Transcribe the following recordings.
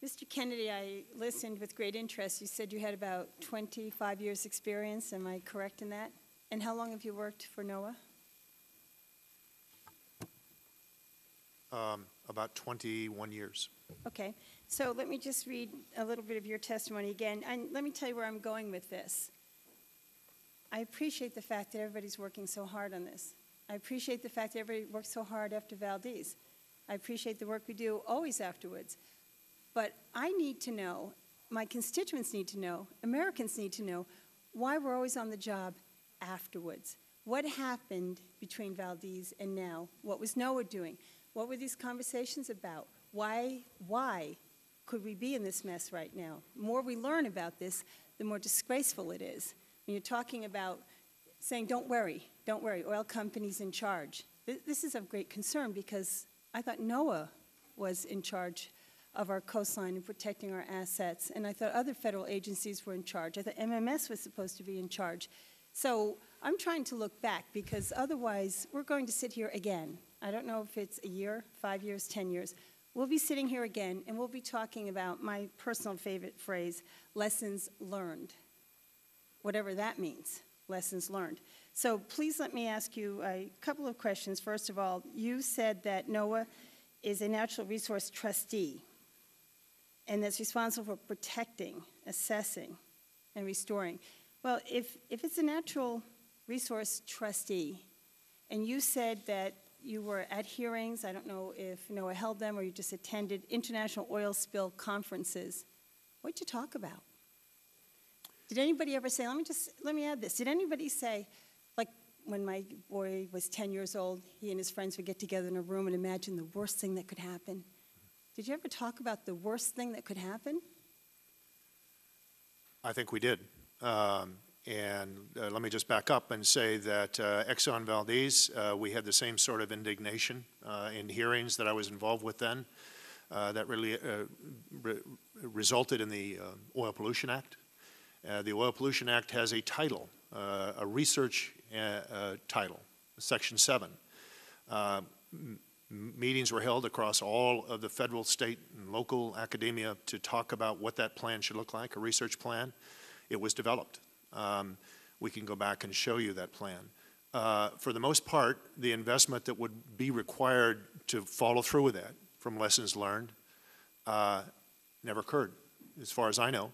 Mr. Kennedy, I listened with great interest. You said you had about 25 years' experience. Am I correct in that? And how long have you worked for NOAA? About 21 years. Okay. So let me just read a little bit of your testimony again. And let me tell you where I'm going with this. I appreciate the fact that everybody's working so hard on this. I appreciate the fact that everybody worked so hard after Valdez. I appreciate the work we do always afterwards. But I need to know, my constituents need to know, Americans need to know why we're always on the job afterwards. What happened between Valdez and now? What was NOAA doing? What were these conversations about? Why could we be in this mess right now? The more we learn about this, the more disgraceful it is. When you're talking about saying, don't worry, oil companies in charge. This is of great concern because I thought NOAA was in charge of our coastline and protecting our assets, and I thought other federal agencies were in charge. I thought MMS was supposed to be in charge. So I'm trying to look back because otherwise we're going to sit here again. I don't know if it's a year, 5 years, 10 years. We'll be sitting here again and we'll be talking about my personal favorite phrase, lessons learned. Whatever that means, lessons learned. So please let me ask you a couple of questions. First of all, you said that NOAA is a natural resource trustee and that's responsible for protecting, assessing, and restoring. Well, if it's a natural resource trustee, and you said that you were at hearings, I don't know if NOAA held them or you just attended international oil spill conferences, what'd you talk about? Did anybody ever say, let me add this, did anybody say, like when my boy was 10 years old, he and his friends would get together in a room and imagine the worst thing that could happen? Did you ever talk about the worst thing that could happen? I think we did. Let me just back up and say that Exxon Valdez, we had the same sort of indignation in hearings that I was involved with then that really resulted in the Oil Pollution Act. The Oil Pollution Act has a title, a research title, Section 7. Meetings were held across all of the federal, state, and local academia to talk about what that plan should look like, a research plan. It was developed. We can go back and show you that plan. For the most part, the investment that would be required to follow through with that, from lessons learned, never occurred, as far as I know.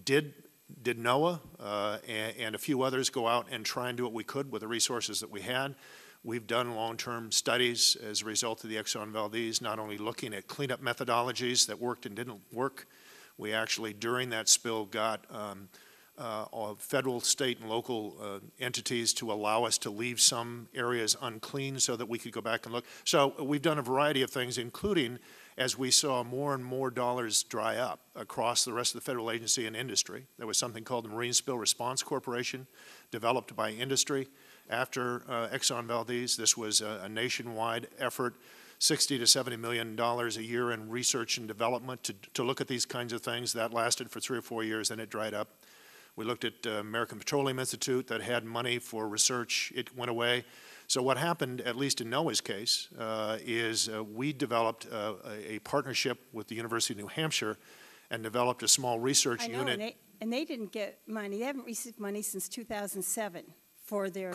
Did NOAA and a few others go out and try and do what we could with the resources that we had? We've done long-term studies as a result of the Exxon Valdez, not only looking at cleanup methodologies that worked and didn't work. We actually, during that spill, got federal, state, and local entities to allow us to leave some areas unclean so that we could go back and look. So we've done a variety of things, including as we saw more and more dollars dry up across the rest of the federal agency and industry. There was something called the Marine Spill Response Corporation, developed by industry. After Exxon Valdez, this was a nationwide effort, $60 to $70 million a year in research and development to look at these kinds of things. That lasted for 3 or 4 years, then it dried up. We looked at American Petroleum Institute that had money for research. It went away. So what happened, at least in NOAA's case, is we developed a partnership with the University of New Hampshire and developed a small research unit. And they didn't get money. They haven't received money since 2007 for their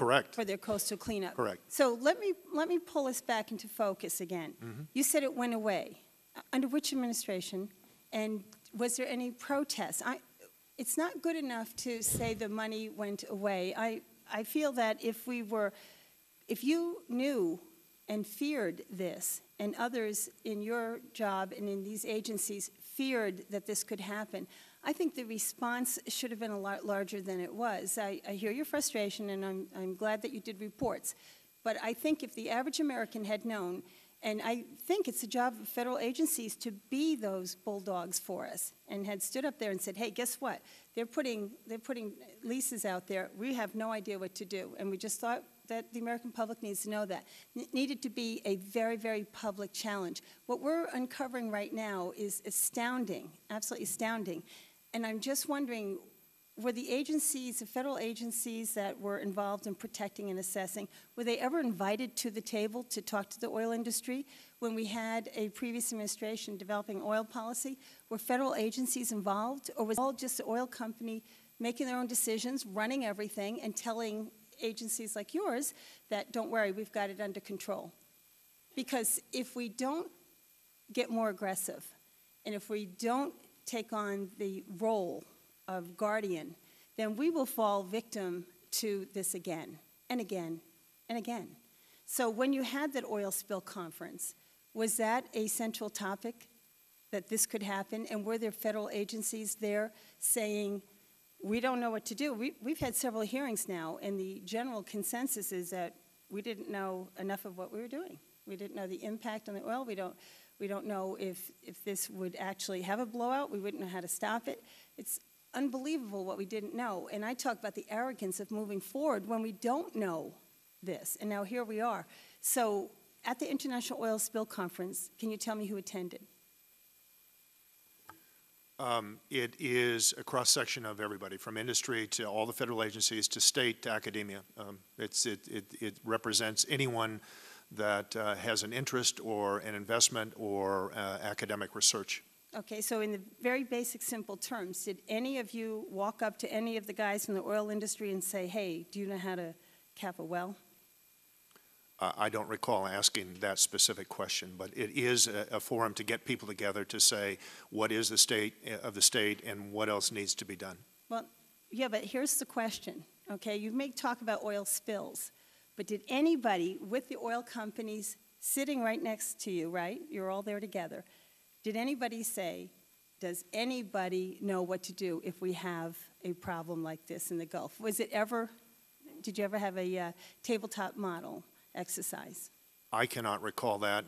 coastal cleanup. Correct. So let me pull us back into focus again. Mm-hmm. You said it went away. Under which administration? And was there any protest? It's not good enough to say the money went away. I feel that if you knew and feared this, and others in your job and in these agencies feared that this could happen, I think the response should have been a lot larger than it was. I hear your frustration, and I'm glad that you did reports. But I think if the average American had known, and I think it's the job of federal agencies to be those bulldogs for us, and had stood up there and said, hey, guess what? They're putting leases out there. We have no idea what to do. And we just thought that the American public needs to know that. It needed to be a very, very public challenge. What we're uncovering right now is astounding, absolutely astounding. And I'm just wondering, were the agencies, the federal agencies that were involved in protecting and assessing, were they ever invited to the table to talk to the oil industry? when we had a previous administration developing oil policy? Were federal agencies involved, or was it all just the oil company making their own decisions, running everything, and telling agencies like yours that, don't worry, we've got it under control? Because if we don't get more aggressive, and if we don't take on the role of guardian, then we will fall victim to this again and again and again. So when you had that oil spill conference, was that a central topic, that this could happen? And were there federal agencies there saying, we don't know what to do? We've had several hearings now, and the general consensus is that we didn't know enough of what we were doing. We didn't know the impact on the oil. We don't know if this would actually have a blowout. We wouldn't know how to stop it. It's unbelievable what we didn't know. And I talk about the arrogance of moving forward when we don't know this. And now here we are. So at the International Oil Spill Conference, can you tell me who attended? It is a cross-section of everybody, from industry to all the federal agencies to state to academia. It represents anyone that has an interest or an investment or academic research. Okay, so in the very basic, simple terms, did any of you walk up to any of the guys from the oil industry and say, hey, do you know how to cap a well? I don't recall asking that specific question, but it is a forum to get people together to say what is the state of the state and what else needs to be done. Well, yeah, but here's the question, okay? You may talk about oil spills, but did anybody with the oil companies sitting right next to you, right? You're all there together. Did anybody say, does anybody know what to do if we have a problem like this in the Gulf? Did you ever have a tabletop model exercise? I cannot recall that.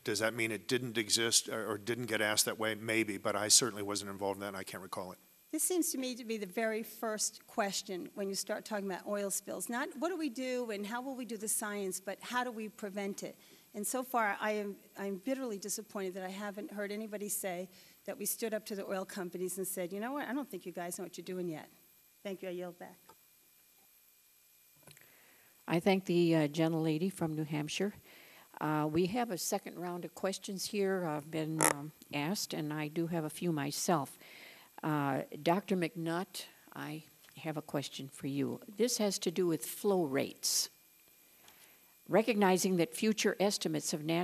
Does that mean it didn't exist or didn't get asked that way? Maybe, but I certainly wasn't involved in that and I can't recall it. This seems to me to be the very first question when you start talking about oil spills. Not what do we do and how will we do the science, but how do we prevent it? And so far, I'm bitterly disappointed that I haven't heard anybody say that we stood up to the oil companies and said, you know what, I don't think you guys know what you're doing yet. Thank you, I yield back. I thank the gentlelady from New Hampshire. We have a second round of questions here. I've been asked, and I do have a few myself. Dr. McNutt, I have a question for you. This has to do with flow rates. Recognizing that future estimates of natural